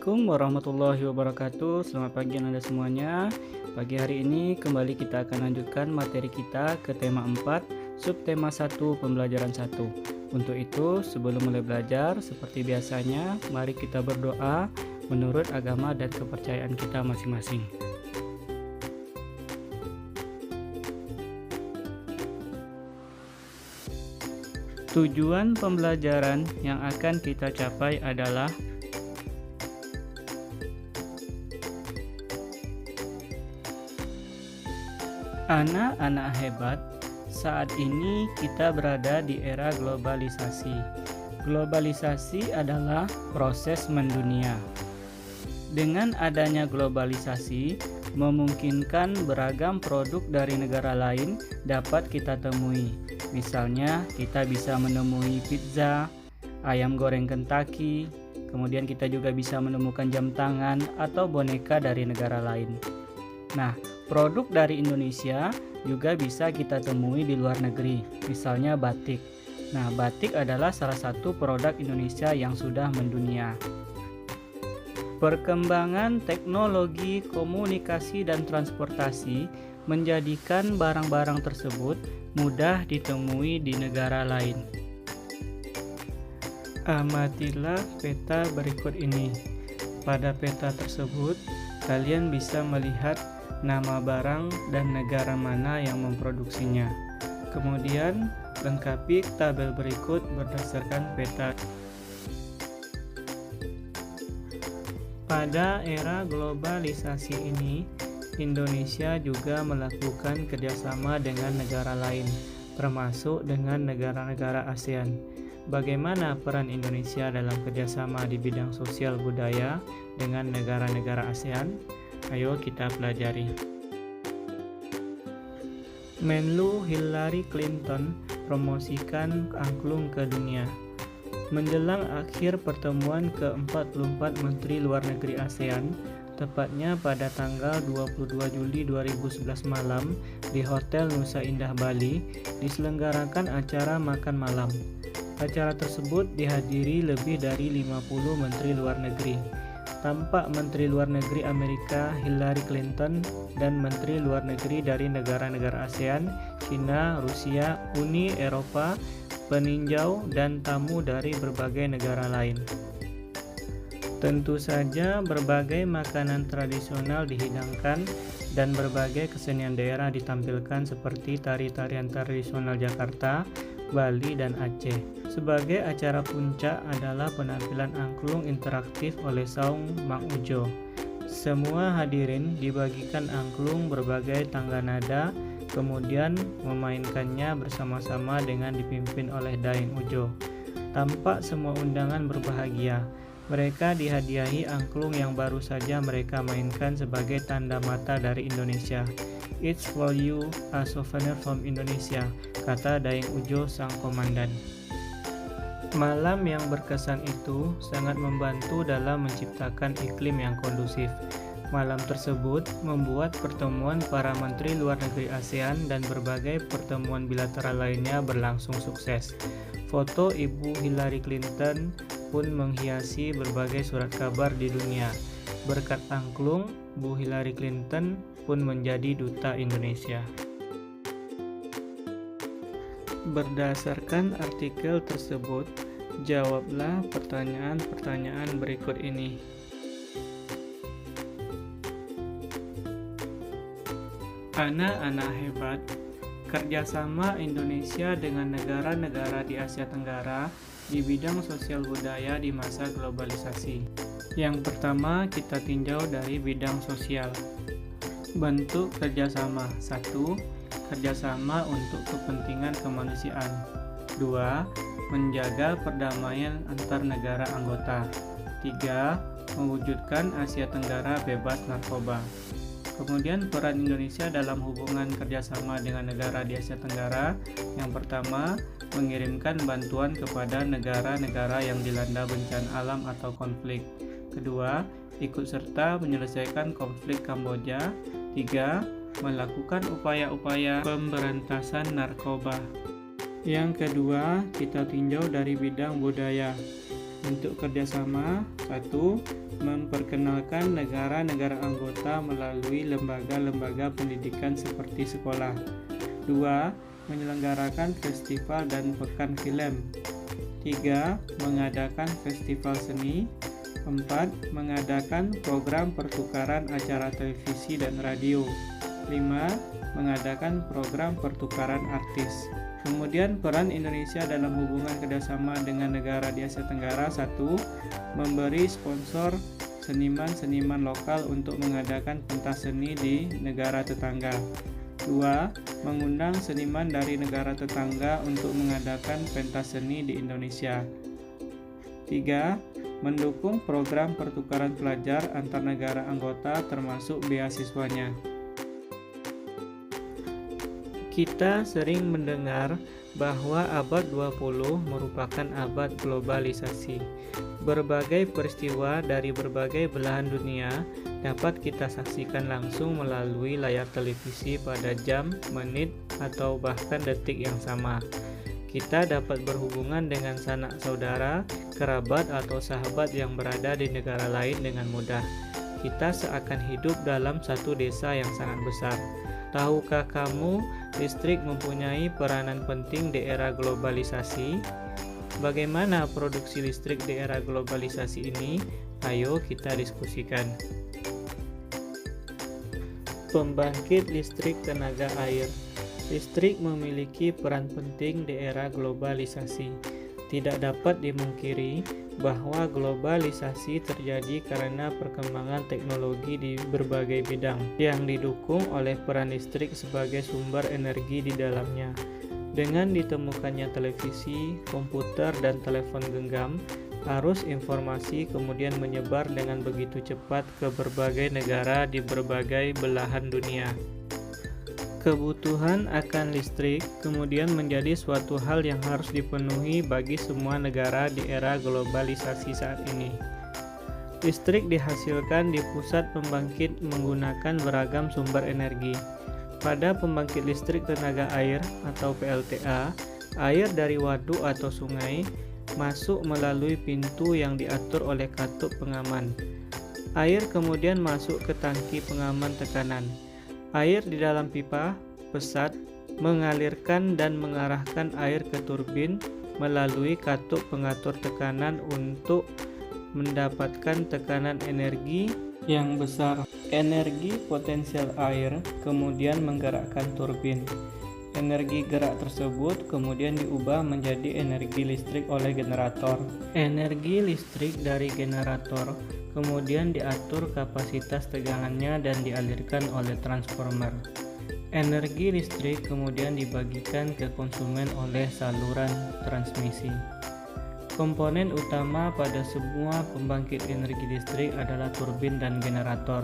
Assalamualaikum warahmatullahi wabarakatuh. Selamat pagi Anda semuanya. Pagi hari ini kembali kita akan lanjutkan materi kita ke tema 4, subtema 1, pembelajaran 1. Untuk itu, sebelum mulai belajar, seperti biasanya, mari kita berdoa menurut agama dan kepercayaan kita masing-masing. Tujuan pembelajaran yang akan kita capai adalah anak-anak hebat. Saat ini kita berada di era globalisasi. Globalisasi adalah proses mendunia. Dengan adanya globalisasi, memungkinkan beragam produk dari negara lain dapat kita temui. Misalnya, kita bisa menemui pizza, ayam goreng Kentucky, kemudian kita juga bisa menemukan jam tangan atau boneka dari negara lain. Nah, produk dari Indonesia juga bisa kita temui di luar negeri, misalnya batik. Nah, batik adalah salah satu produk Indonesia yang sudah mendunia. Perkembangan teknologi komunikasi dan transportasi menjadikan barang-barang tersebut mudah ditemui di negara lain. Amatilah peta berikut ini. Pada peta tersebut, kalian bisa melihat nama barang dan negara mana yang memproduksinya. Kemudian, lengkapi tabel berikut berdasarkan peta. Pada era globalisasi ini, Indonesia juga melakukan kerjasama dengan negara lain, termasuk dengan negara-negara ASEAN. Bagaimana peran Indonesia dalam kerjasama di bidang sosial budaya dengan negara-negara ASEAN? Ayo kita pelajari. Menlu Hillary Clinton promosikan angklung ke dunia. Menjelang akhir pertemuan ke-44 Menteri Luar Negeri ASEAN, tepatnya pada tanggal 22 Juli 2011 malam di Hotel Nusa Indah Bali, diselenggarakan acara makan malam. Acara tersebut dihadiri lebih dari 50 Menteri Luar Negeri. Tampak Menteri Luar Negeri Amerika Hillary Clinton dan Menteri Luar Negeri dari negara-negara ASEAN, China, Rusia, Uni Eropa, peninjau, dan tamu dari berbagai negara lain. Tentu saja berbagai makanan tradisional dihidangkan dan berbagai kesenian daerah ditampilkan seperti tari-tarian tradisional Jakarta, Bali, dan Aceh. Sebagai acara puncak adalah penampilan angklung interaktif oleh Saung Mang Ujo. Semua hadirin dibagikan angklung berbagai tangga nada, kemudian memainkannya bersama-sama dengan dipimpin oleh Daeng Ujo. Tampak semua undangan berbahagia. Mereka dihadiahi angklung yang baru saja mereka mainkan sebagai tanda mata dari Indonesia. "It's for you, a souvenir from Indonesia," kata Daeng Ujo sang komandan. Malam yang berkesan itu sangat membantu dalam menciptakan iklim yang kondusif. Malam tersebut membuat pertemuan para menteri luar negeri ASEAN dan berbagai pertemuan bilateral lainnya berlangsung sukses. Foto Ibu Hillary Clinton pun menghiasi berbagai surat kabar di dunia. Berkat angklung, Bu Hillary Clinton pun menjadi duta Indonesia. Berdasarkan artikel tersebut, jawablah pertanyaan-pertanyaan berikut ini. Anak-anak hebat, kerjasama Indonesia dengan negara-negara di Asia Tenggara di bidang sosial budaya di masa globalisasi. Yang pertama, kita tinjau dari bidang sosial. Bentuk kerjasama. 1. Kerjasama untuk kepentingan kemanusiaan. 2. Menjaga perdamaian antar negara anggota. 3. Mewujudkan Asia Tenggara bebas narkoba. Kemudian peran Indonesia dalam hubungan kerjasama dengan negara di Asia Tenggara. Yang pertama, mengirimkan bantuan kepada negara-negara yang dilanda bencana alam atau konflik. Kedua, ikut serta menyelesaikan konflik Kamboja. 3. Melakukan upaya-upaya pemberantasan narkoba. Yang kedua, kita tinjau dari bidang budaya. Bentuk kerjasama: 1. Memperkenalkan negara-negara anggota melalui lembaga-lembaga pendidikan seperti sekolah. 2. Menyelenggarakan festival dan pekan film. 3. Mengadakan festival seni. 4. Mengadakan program pertukaran acara televisi dan radio. 5. Mengadakan program pertukaran artis. Kemudian peran Indonesia dalam hubungan kerjasama dengan negara di Asia Tenggara: 1. Memberi sponsor seniman-seniman lokal untuk mengadakan pentas seni di negara tetangga. 2. Mengundang seniman dari negara tetangga untuk mengadakan pentas seni di Indonesia. 3. Mendukung program pertukaran pelajar antar negara anggota termasuk beasiswanya. Kita sering mendengar bahwa abad 20 merupakan abad globalisasi. Berbagai peristiwa dari berbagai belahan dunia dapat kita saksikan langsung melalui layar televisi pada jam, menit, atau bahkan detik yang sama. Kita dapat berhubungan dengan sanak saudara, kerabat, atau sahabat yang berada di negara lain dengan mudah. Kita seakan hidup dalam satu desa yang sangat besar. Tahukah kamu, listrik mempunyai peranan penting di era globalisasi? Bagaimana produksi listrik di era globalisasi ini? Ayo kita diskusikan. Pembangkit listrik tenaga air. Listrik memiliki peran penting di era globalisasi. Tidak dapat dimungkiri bahwa globalisasi terjadi karena perkembangan teknologi di berbagai bidang yang didukung oleh peran listrik sebagai sumber energi di dalamnya. Dengan ditemukannya televisi, komputer, dan telepon genggam, arus informasi kemudian menyebar dengan begitu cepat ke berbagai negara di berbagai belahan dunia. Kebutuhan akan listrik kemudian menjadi suatu hal yang harus dipenuhi bagi semua negara di era globalisasi saat ini. Listrik dihasilkan di pusat pembangkit menggunakan beragam sumber energi. Pada pembangkit listrik tenaga air atau PLTA, air dari waduk atau sungai masuk melalui pintu yang diatur oleh katup pengaman. Air kemudian masuk ke tangki pengaman tekanan. Air di dalam pipa pesat mengalirkan dan mengarahkan air ke turbin melalui katup pengatur tekanan untuk mendapatkan tekanan energi yang besar. Energi potensial air kemudian menggerakkan turbin. Energi gerak tersebut kemudian diubah menjadi energi listrik oleh generator. Energi listrik dari generator kemudian diatur kapasitas tegangannya dan dialirkan oleh transformer. Energi listrik kemudian dibagikan ke konsumen oleh saluran transmisi. Komponen utama pada semua pembangkit energi listrik adalah turbin dan generator.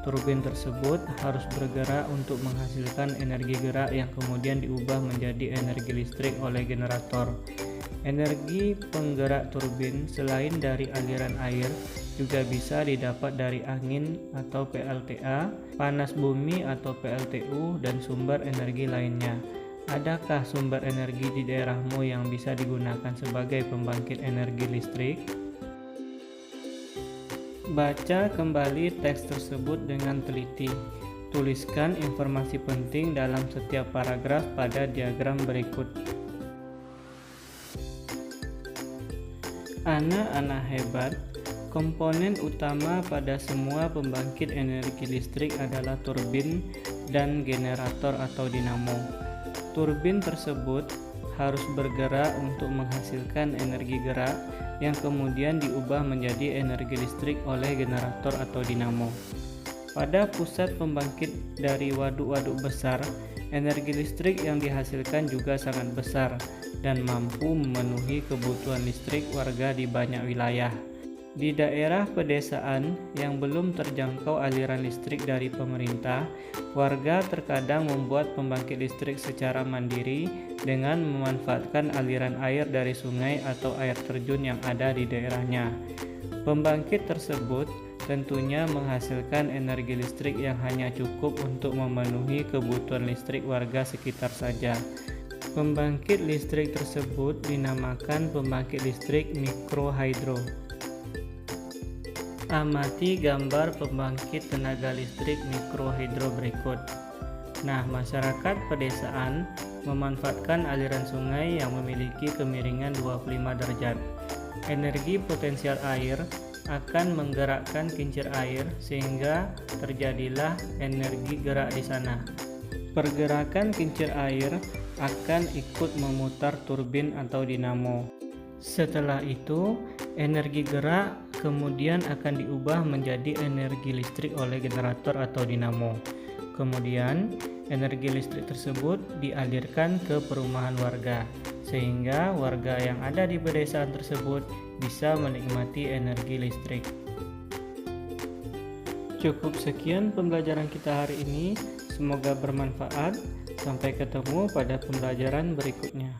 Turbin tersebut harus bergerak untuk menghasilkan energi gerak yang kemudian diubah menjadi energi listrik oleh generator. Energi penggerak turbin selain dari aliran air juga bisa didapat dari angin atau PLTA, panas bumi atau PLTU, dan sumber energi lainnya. Adakah sumber energi di daerahmu yang bisa digunakan sebagai pembangkit energi listrik? Baca kembali teks tersebut dengan teliti. Tuliskan informasi penting dalam setiap paragraf pada diagram berikut. Anak-anak hebat, komponen utama pada semua pembangkit energi listrik adalah turbin dan generator atau dinamo. Turbin tersebut harus bergerak untuk menghasilkan energi gerak yang kemudian diubah menjadi energi listrik oleh generator atau dinamo. Pada pusat pembangkit dari waduk-waduk besar, energi listrik yang dihasilkan juga sangat besar dan mampu memenuhi kebutuhan listrik warga di banyak wilayah. Di daerah pedesaan yang belum terjangkau aliran listrik dari pemerintah, warga terkadang membuat pembangkit listrik secara mandiri dengan memanfaatkan aliran air dari sungai atau air terjun yang ada di daerahnya. Pembangkit tersebut tentunya menghasilkan energi listrik yang hanya cukup untuk memenuhi kebutuhan listrik warga sekitar saja. Pembangkit listrik tersebut dinamakan pembangkit listrik mikrohidro. Amati gambar pembangkit tenaga listrik mikrohidro berikut. Nah, masyarakat pedesaan memanfaatkan aliran sungai yang memiliki kemiringan 25 derajat. Energi potensial air akan menggerakkan kincir air sehingga terjadilah energi gerak di sana. Pergerakan kincir air akan ikut memutar turbin atau dinamo. Setelah itu, energi gerak kemudian akan diubah menjadi energi listrik oleh generator atau dinamo. Kemudian, energi listrik tersebut dialirkan ke perumahan warga, sehingga warga yang ada di pedesaan tersebut bisa menikmati energi listrik. Cukup sekian pembelajaran kita hari ini. Semoga bermanfaat. Sampai ketemu pada pembelajaran berikutnya.